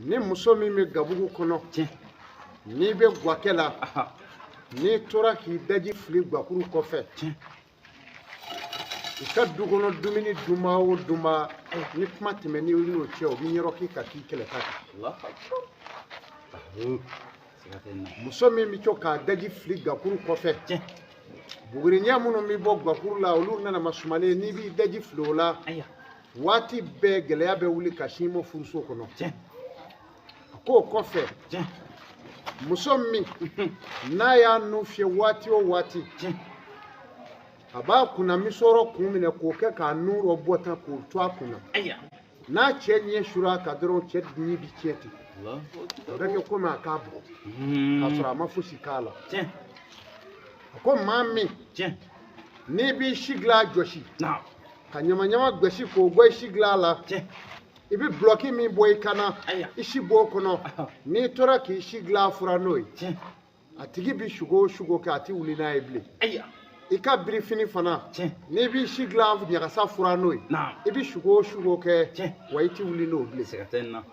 ni muso min bɛ gabugu kɔnɔ n'i bɛ guwakɛ la n'i tora k'i daji fili guwakuru kɔfɛ i ka du kɔnɔ dumuni dunba o dunba ni kuma tɛmɛ ni n'o cɛ o b'i yɔrɔ k'i ka k'i kɛlɛta kan muso min bɛ to k'a daji fili guwakuru kɔfɛ buguriɲɛ minnu bɛ bɔ guwakuru la olu nana masumalen n'i b'i daji fili o la waati bɛɛ gɛlɛya bɛ wuli ka sin mo furuso kɔnɔ k'o kɔfɛ muso min n'a y'a nu fiyɛ waati o waati a b'a kunna misɔrɔ kun minɛ k'o kɛ k'a nu rɔ bɔ tan k'o to a kunna n'a cɛ ɲɛ sura ka dɔrɔn cɛ ɲɛ bi tiɲɛ ten o bɛ kɛ komi a k'a bugɔ k'a sɔrɔ a ma fosi k'a la a ko maa min n'i b'i si dilan a jɔsi ka ɲama-ɲama gosi k'o bɔ i si dilan a la i bɛ bulɔki min bɔ i kana i si bɔ o kɔnɔ n'i tora k'i si dilan a fura n'o ye a tigi bɛ sugo o sugo kɛ a tɛ wuli n'a ye bilen i ka birifini fana n'i b'i si dilan ɲagasa fura n'o ye i bɛ sugo o sugo kɛ wa i tɛ wuli n'o bilen